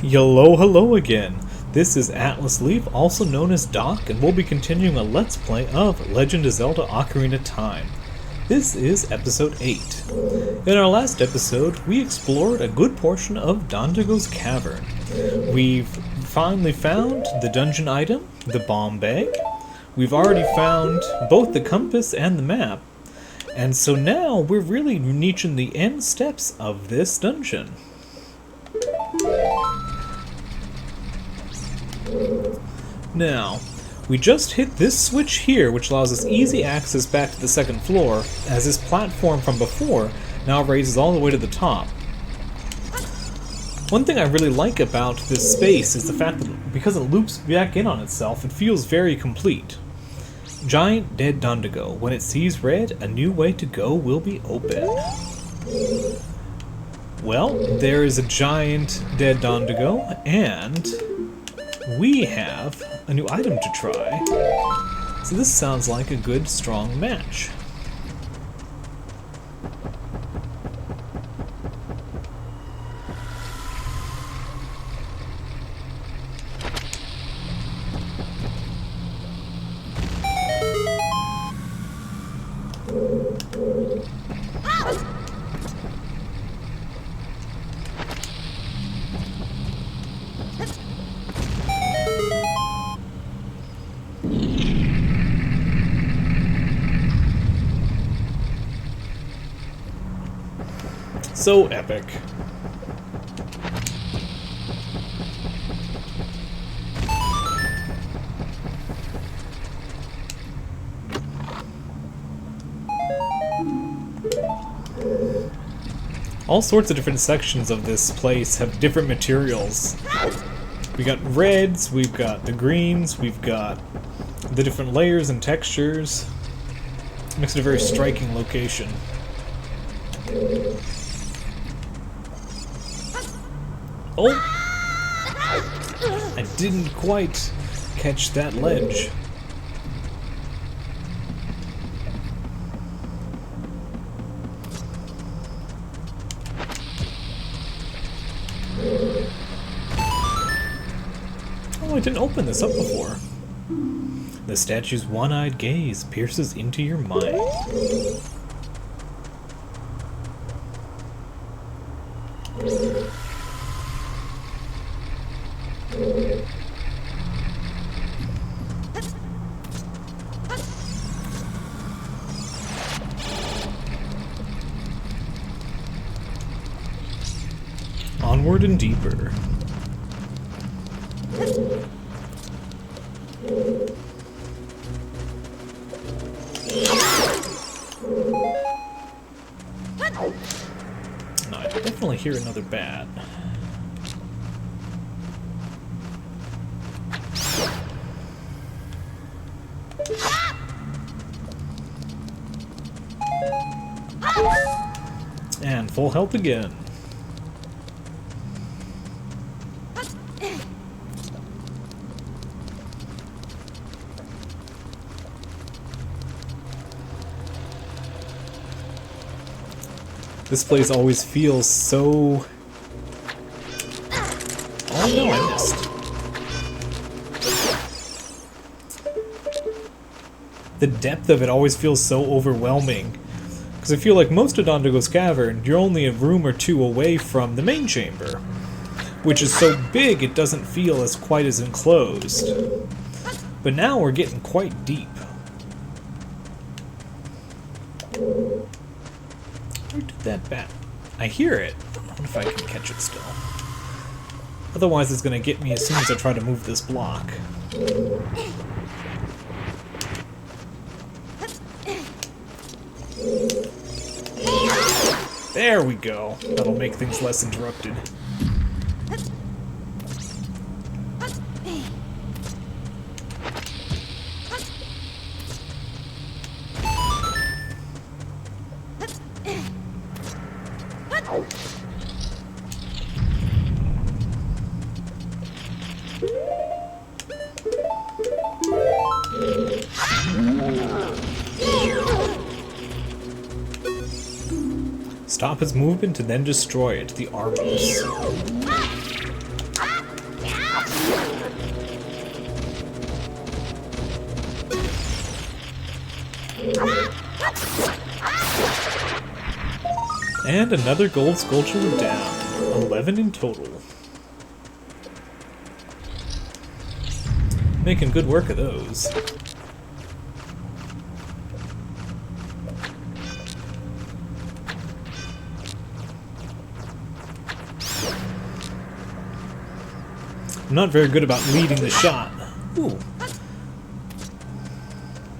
Yellow hello again. This is Atlas Leaf, also known as Doc, and we'll be continuing a Let's Play of Legend of Zelda Ocarina of Time. This is episode 8. In our last episode, we explored a good portion of Dodongo's cavern. We've finally found the dungeon item, the bomb bag. We've already found both the compass and the map. And so now we're really reaching the end steps of this dungeon. Now, we just hit this switch here, which allows us easy access back to the second floor, as this platform from before now raises all the way to the top. One thing I really like about this space is the fact that because it loops back in on itself, it feels very complete. Giant dead Dodongo. When it sees red, a new way to go will be open. Well, there is a giant dead Dodongo, and we have a new item to try. So this sounds like a good, strong match. So epic. All sorts of different sections of this place have different materials. We got reds, we've got the greens, we've got the different layers and textures. Makes it a very striking location. Oh! I didn't quite catch that ledge. Oh, I didn't open this up before. The statue's one-eyed gaze pierces into your mind. Onward and deeper. No, I definitely hear another bat. And full health again. This place always feels so... Oh no, I missed. The depth of it always feels so overwhelming. Because I feel like most of Dodongo's cavern, you're only a room or two away from the main chamber. Which is so big it doesn't feel as quite as enclosed. But now we're getting quite deep. Where did that bat? I hear it. I wonder if I can catch it still. Otherwise it's gonna get me as soon as I try to move this block. There we go. That'll make things less interrupted. Stop his movement and then destroy it, the Armos. And another gold sculpture down. 11 in total. Making good work of those. I'm not very good about leading the shot. Ooh.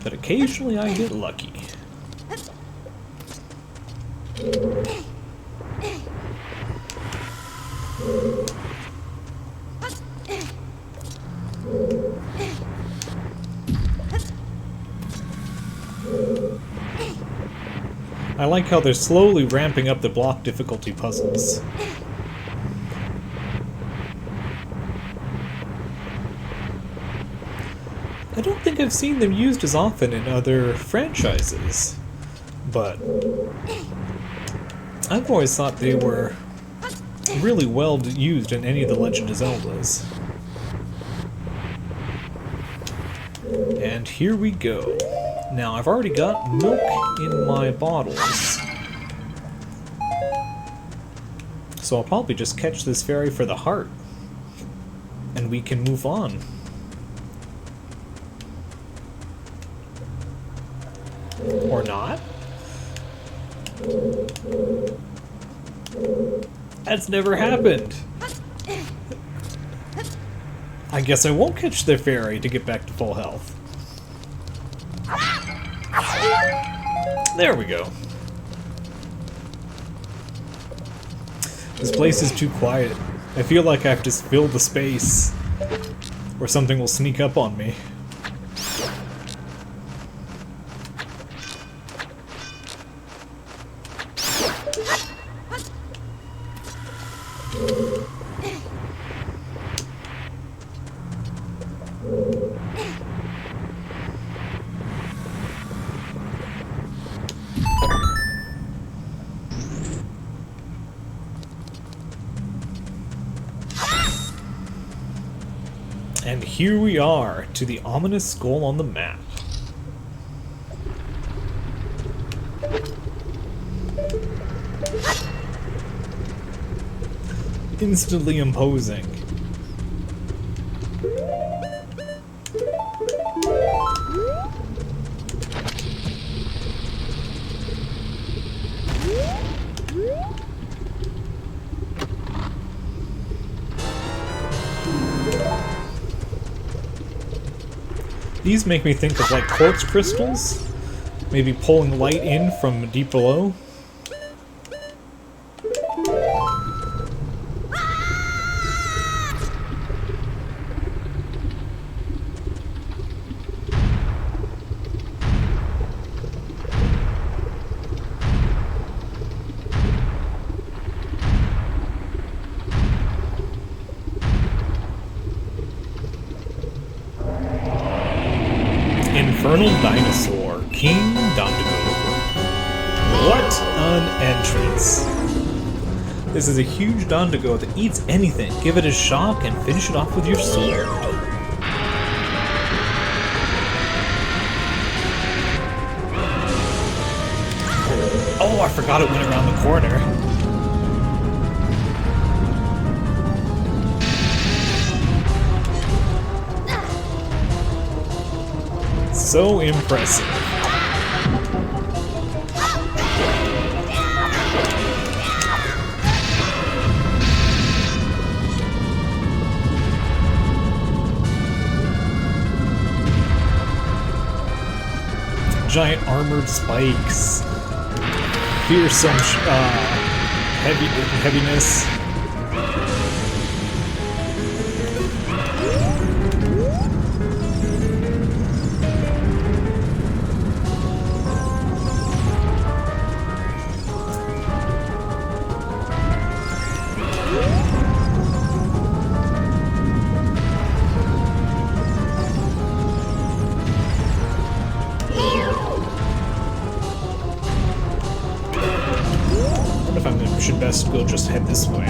But occasionally I get lucky. I like how they're slowly ramping up the block difficulty puzzles. I don't think I've seen them used as often in other franchises, but I've always thought they were really well used in any of the Legend of Zeldas. And here we go. Now, I've already got milk in my bottles, so I'll probably just catch this fairy for the heart, and we can move on. Or not? That's never happened. I guess I won't catch the fairy to get back to full health. There we go. This place is too quiet. I feel like I have to fill the space, or something will sneak up on me. And here we are, to the ominous skull on the map. Instantly imposing. These make me think of like quartz crystals, maybe pulling light in from deep below. Infernal Dinosaur, King Dodongo. What an entrance! This is a huge Dodongo that eats anything. Give it a shock and finish it off with your sword. Oh, I forgot it went around the corner. So impressive. Giant armored spikes. Fearsome heaviness. Should best go just head this way.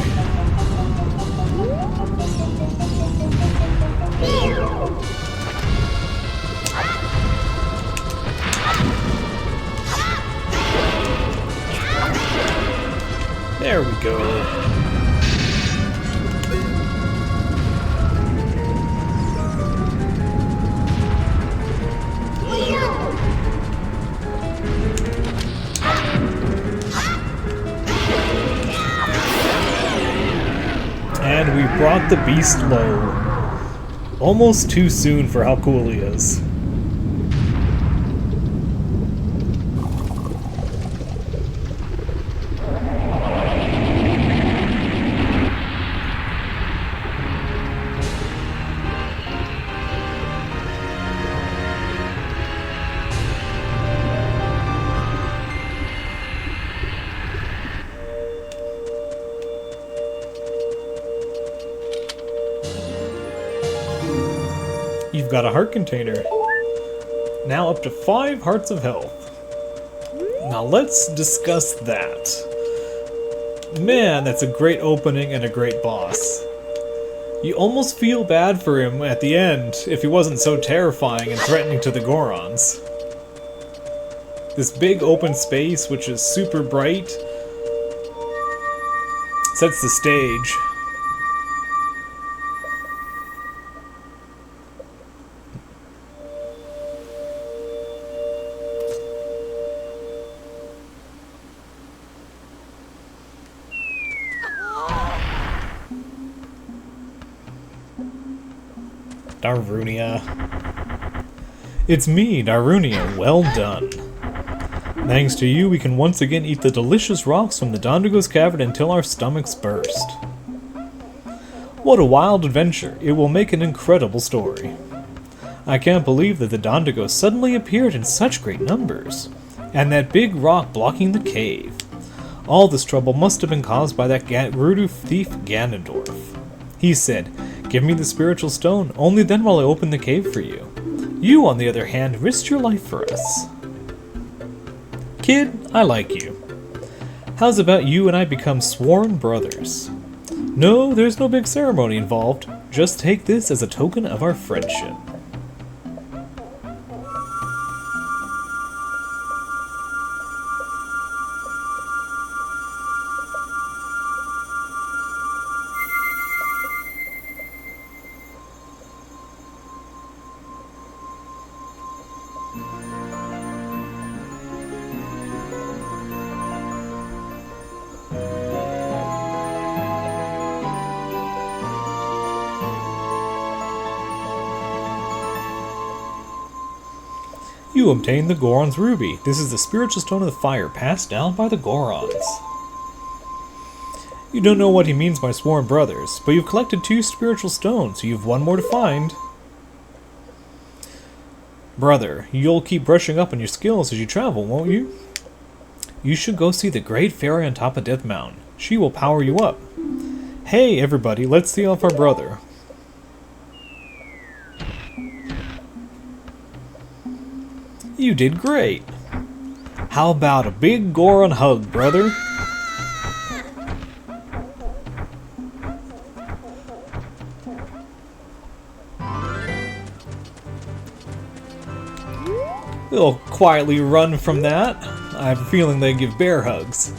And we brought the beast low. Almost too soon for how cool he is. You've got a heart container. Now up to 5 hearts of health. Now let's discuss that. Man, that's a great opening and a great boss. You almost feel bad for him at the end if he wasn't so terrifying and threatening to the Gorons. This big open space, which is super bright, sets the stage. Darunia. It's me, Darunia. Well done. Thanks to you, we can once again eat the delicious rocks from the Dodongo's cavern until our stomachs burst. What a wild adventure. It will make an incredible story. I can't believe that the Dodongo suddenly appeared in such great numbers. And that big rock blocking the cave. All this trouble must have been caused by that Gerudo thief Ganondorf. He said, "Give me the spiritual stone, only then will I open the cave for you." You, on the other hand, risked your life for us. Kid, I like you. How's about you and I become sworn brothers? No, there's no big ceremony involved. Just take this as a token of our friendship. You obtained the Goron's Ruby. This is the spiritual stone of the fire passed down by the Gorons. You don't know what he means by sworn brothers, but you've collected 2 spiritual stones, so you've 1 more to find. Brother, you'll keep brushing up on your skills as you travel, won't you? You should go see the Great Fairy on top of Death Mountain. She will power you up. Hey everybody, let's see off our brother. You did great. How about a big Goron hug, brother? We'll quietly run from that. I have a feeling they give bear hugs.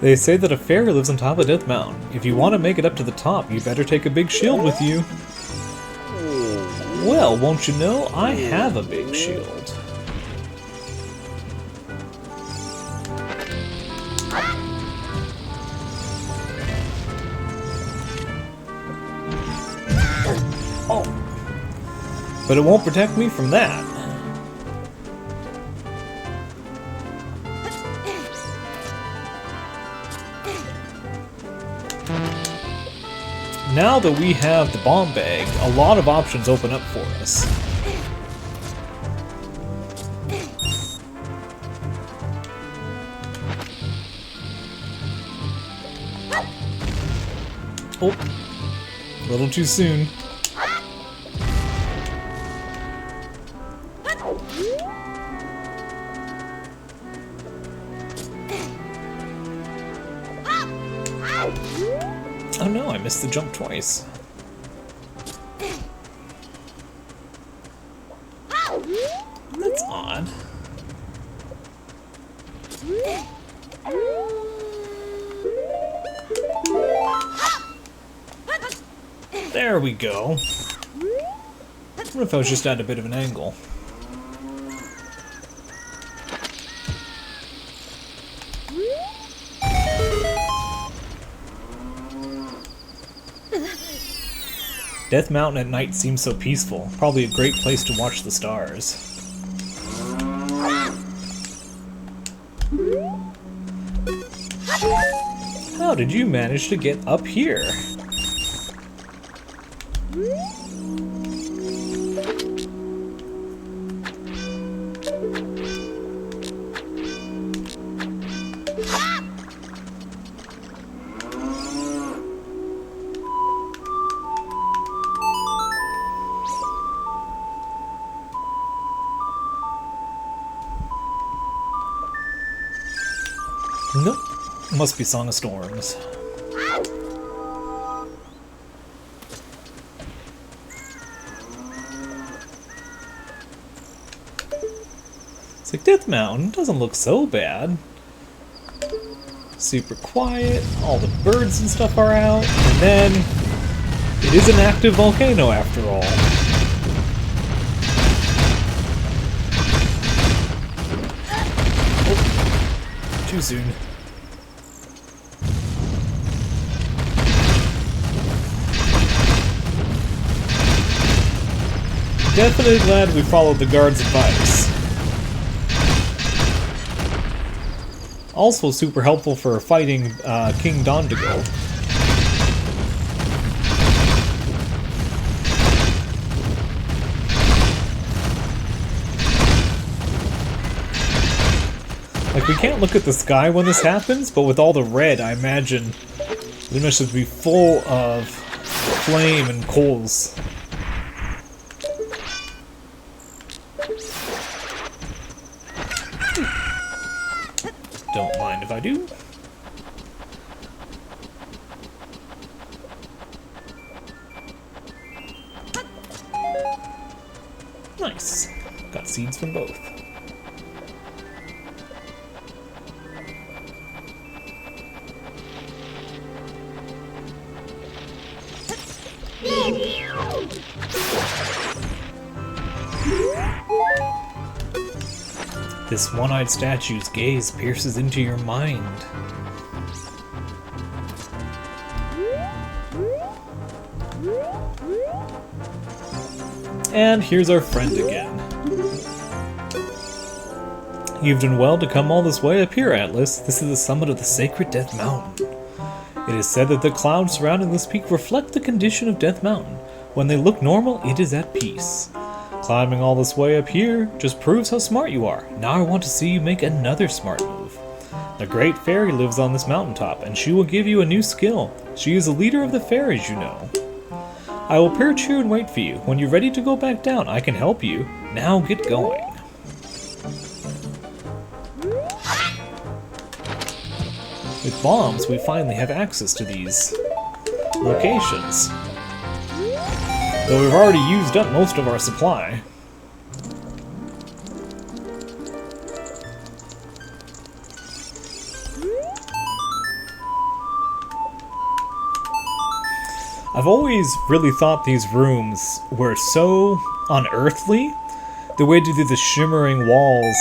They say that a fairy lives on top of Death Mountain. If you want to make it up to the top, you better take a big shield with you. Well, won't you know, I have a big shield. Oh. But it won't protect me from that. Now that we have the bomb bag, a lot of options open up for us. Oh, a little too soon. Oh no, I missed the jump twice. That's odd. There we go. What if I was just at a bit of an angle? Death Mountain at night seems so peaceful. Probably a great place to watch the stars. How did you manage to get up here? Nope. Must be Song of Storms. It's like Death Mountain doesn't look so bad. Super quiet, all the birds and stuff are out, and then it is an active volcano after all. Oh, too soon. Definitely glad we followed the guard's advice. Also super helpful for fighting King Dodongo. Like, we can't look at the sky when this happens, but with all the red, I imagine it must just be full of flame and coals. Don't mind if I do. Nice. Got seeds from both. This one-eyed statue's gaze pierces into your mind. And here's our friend again. You've done well to come all this way up here, Atlas. This is the summit of the sacred Death Mountain. It is said that the clouds surrounding this peak reflect the condition of Death Mountain. When they look normal, it is at peace. Climbing all this way up here just proves how smart you are. Now I want to see you make another smart move. The Great Fairy lives on this mountaintop, and she will give you a new skill. She is the leader of the fairies, you know. I will perch here and wait for you. When you're ready to go back down, I can help you. Now get going. With bombs, we finally have access to these locations. Though we've already used up most of our supply. I've always really thought these rooms were so unearthly. The way to do the shimmering walls,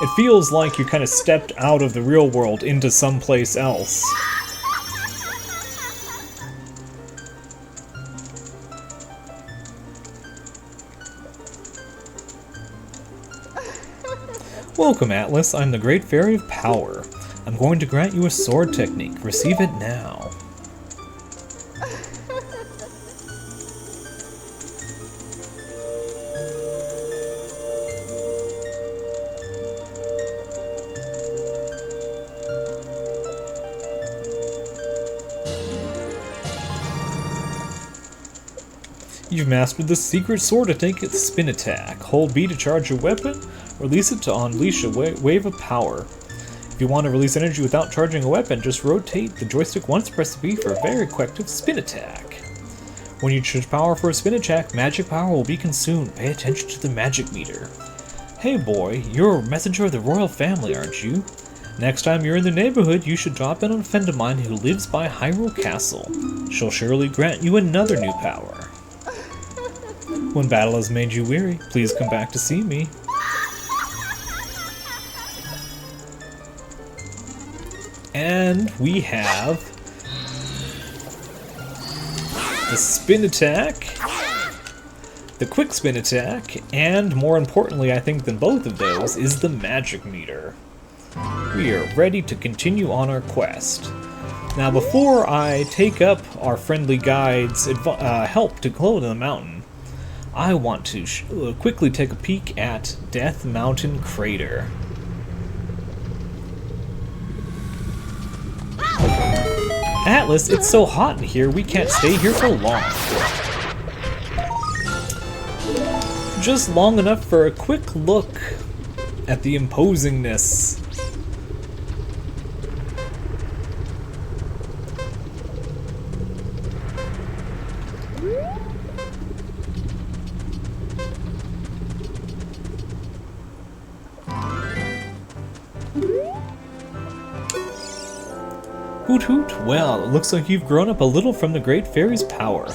it feels like you kind of stepped out of the real world into someplace else. Welcome, Atlas. I'm the Great Fairy of Power. I'm going to grant you a sword technique. Receive it now. You've mastered the secret sword to take its spin attack. Hold B to charge your weapon, release it to unleash a wave of power. If you want to release energy without charging a weapon, just rotate the joystick once, press B for a very effective spin attack. When you charge power for a spin attack, magic power will be consumed. Pay attention to the magic meter. Hey boy, you're a messenger of the royal family, aren't you? Next time you're in the neighborhood, you should drop in on a friend of mine who lives by Hyrule Castle. She'll surely grant you another new power. When battle has made you weary, please come back to see me. And we have the spin attack, the quick spin attack, and more importantly I think than both of those is the magic meter. We are ready to continue on our quest. Now before I take up our friendly guide's help to go to the mountain, I want to quickly take a peek at Death Mountain Crater. Atlas, it's so hot in here, we can't stay here for long. Just long enough for a quick look at the imposingness. Hoot hoot, well, it looks like you've grown up a little from the Great Fairy's power.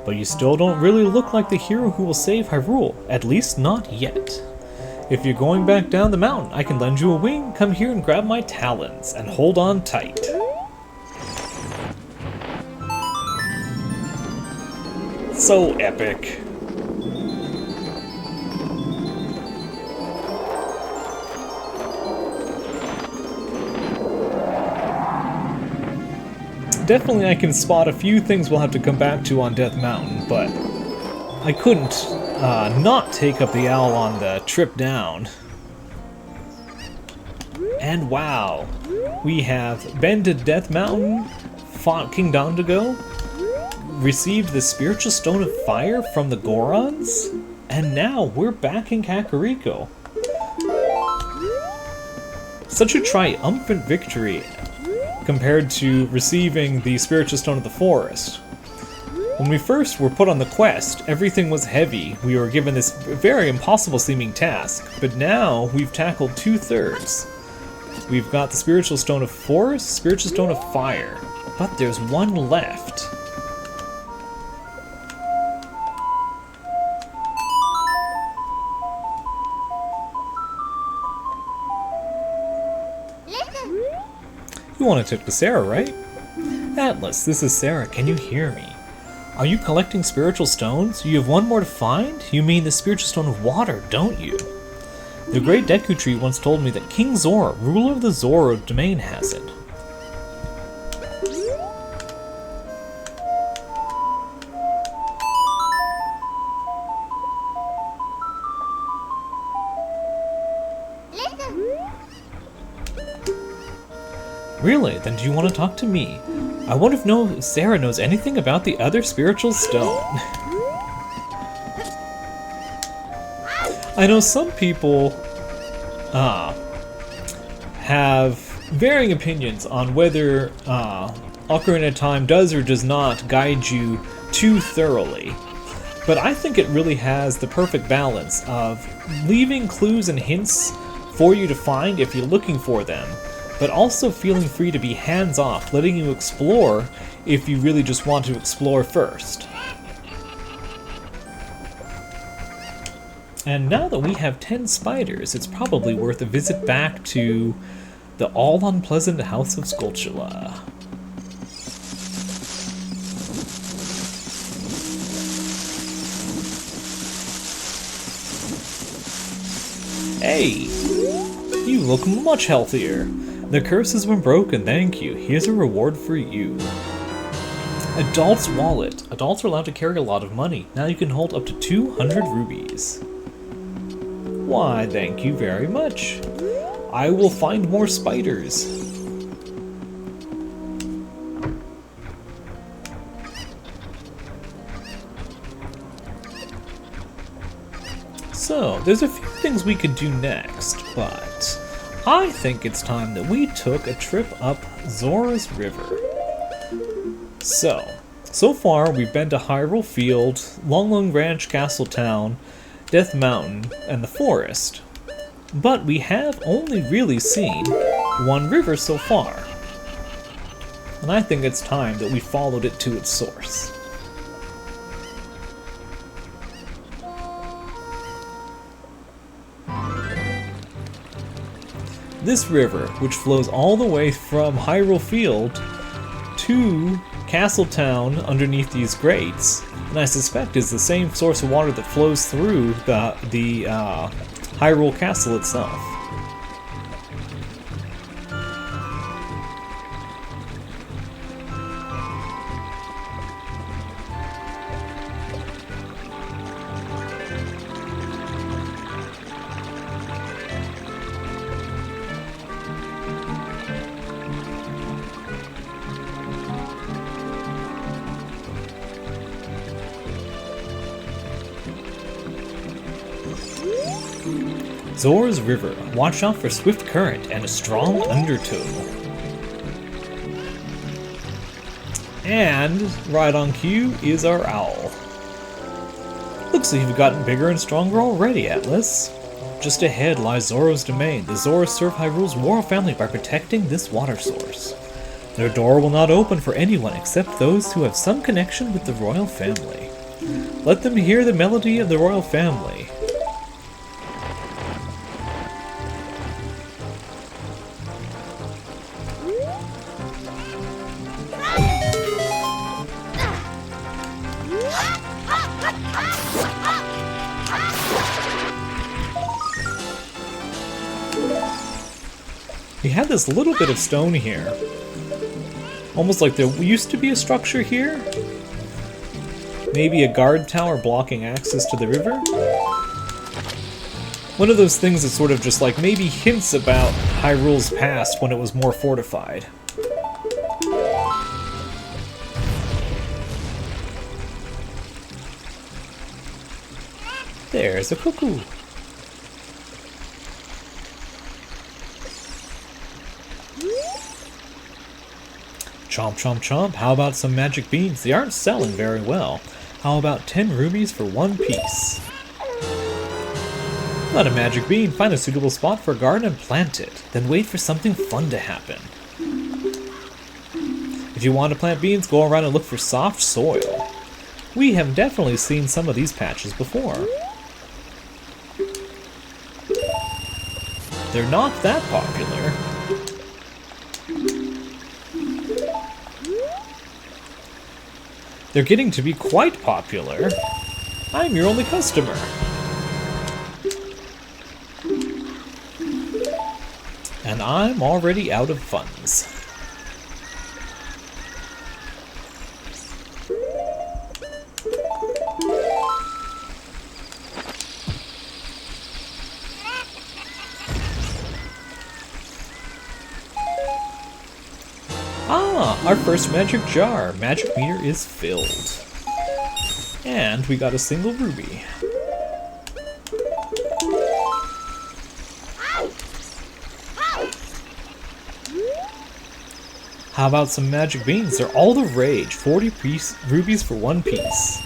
But you still don't really look like the hero who will save Hyrule, at least not yet. If you're going back down the mountain, I can lend you a wing, come here and grab my talons, and hold on tight. So epic. Definitely I can spot a few things we'll have to come back to on Death Mountain, but I couldn't not take up the owl on the trip down. And wow, we have been to Death Mountain, fought King Dodongo, received the Spiritual Stone of Fire from the Gorons, and now we're back in Kakariko. Such a triumphant victory compared to receiving the Spiritual Stone of the Forest. When we first were put on the quest, everything was heavy. We were given this very impossible seeming task, but now we've tackled 2/3. We've got the Spiritual Stone of Forest, Spiritual Stone of Fire, but there's one left. You want to talk to Sarah, right? Atlas, this is Sarah. Can you hear me? Are you collecting spiritual stones? You have one more to find? You mean the Spiritual Stone of Water, don't you? The Great Deku Tree once told me that King Zora, ruler of the Zora domain, has it. Really? Then do you want to talk to me? I wonder if Sarah knows anything about the other spiritual stone. I know some people have varying opinions on whether Ocarina of Time does or does not guide you too thoroughly. But I think it really has the perfect balance of leaving clues and hints for you to find if you're looking for them, but also feeling free to be hands-off, letting you explore if you really just want to explore first. And now that we have 10 spiders, it's probably worth a visit back to the all-unpleasant House of Skulltula. Hey! You look much healthier. The curse has been broken, thank you. Here's a reward for you. Adult's wallet. Adults are allowed to carry a lot of money. Now you can hold up to 200 rubies. Why, thank you very much. I will find more spiders. So, there's a few things we could do next, but I think it's time that we took a trip up Zora's River. So far we've been to Hyrule Field, Long Ranch Castle Town, Death Mountain, and the forest. But we have only really seen one river so far. And I think it's time that we followed it to its source. This river, which flows all the way from Hyrule Field to castle town underneath these grates, and I suspect is the same source of water that flows through the Hyrule Castle itself. Zora's River. Watch out for swift current and a strong undertow. And right on cue is our owl. Looks like you've gotten bigger and stronger already, Atlas. Just ahead lies Zora's domain. The Zoras serve Hyrule's royal family by protecting this water source. Their door will not open for anyone except those who have some connection with the royal family. Let them hear the melody of the royal family. We had this little bit of stone here. Almost like there used to be a structure here. Maybe a guard tower blocking access to the river. One of those things that sort of just like maybe hints about Hyrule's past when it was more fortified. There's a cuckoo. Chomp, chomp, chomp. How about some magic beans? They aren't selling very well. How about 10 rubies for 1 piece? Not a magic bean. Find a suitable spot for a garden and plant it. Then wait for something fun to happen. If you want to plant beans, go around and look for soft soil. We have definitely seen some of these patches before. They're not that popular. They're getting to be quite popular. I'm your only customer. And I'm already out of funds. Ah, our first magic jar. Magic meter is filled. And we got a single ruby. How about some magic beans? They're all the rage. 40 rubies for 1 piece.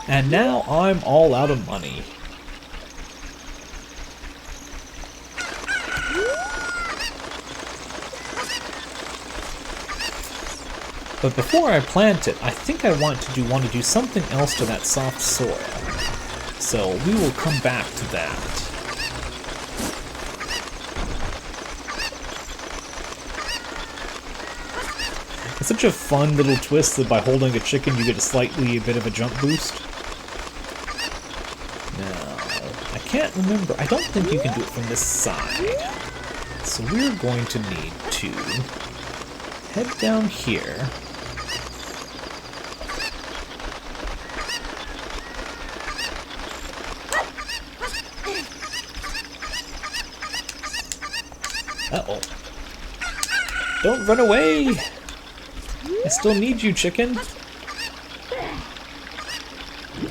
And now I'm all out of money. But before I plant it, I think I want to do something else to that soft soil. So we will come back to that. It's such a fun little twist that by holding a chicken you get a bit of a jump boost. Now, I can't remember. I don't think you can do it from this side. So we're going to need to head down here. Uh-oh. Don't run away! I still need you, chicken.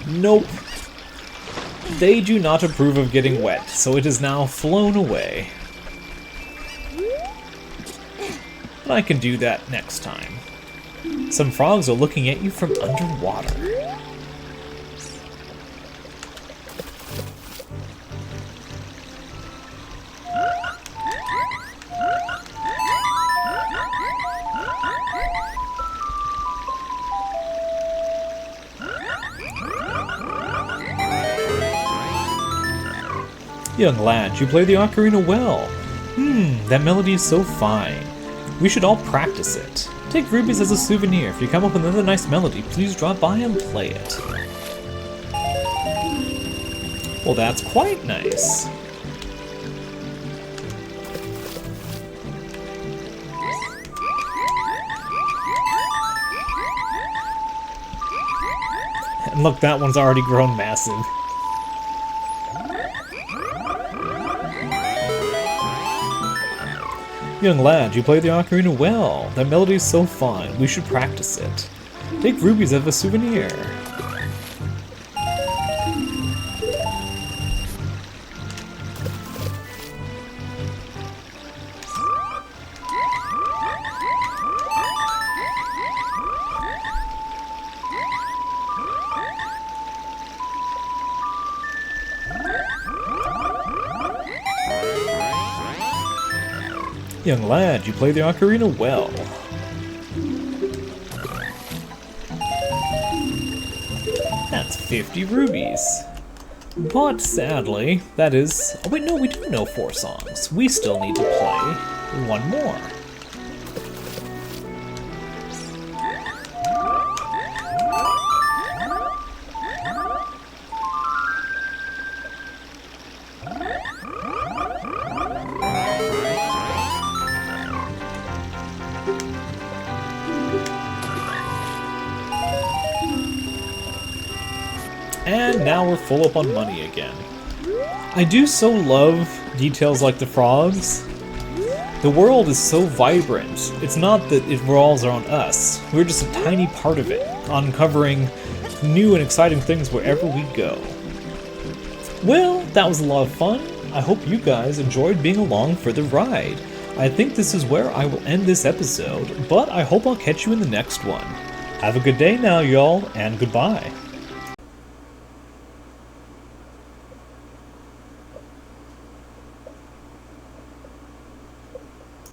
Nope. They do not approve of getting wet, so it is now flown away. But I can do that next time. Some frogs are looking at you from underwater. Young lad, you play the ocarina well. That melody is so fine. We should all practice it. Take rubies as a souvenir. If you come up with another nice melody, please drop by and play it. Well, that's quite nice. And look, that one's already grown massive. Young lad, you play the ocarina well. That melody is so fine. We should practice it. Take rubies as a souvenir. Young lad, you play the ocarina well. That's 50 rubies. But sadly, that is... Oh wait, no, we do know 4 songs. We still need to play 1 more. And now we're full up on money again. I do so love details like the frogs. The world is so vibrant. It's not that it revolves around us. We're just a tiny part of it, uncovering new and exciting things wherever we go. Well, that was a lot of fun. I hope you guys enjoyed being along for the ride. I think this is where I will end this episode, but I hope I'll catch you in the next one. Have a good day now, y'all, and goodbye.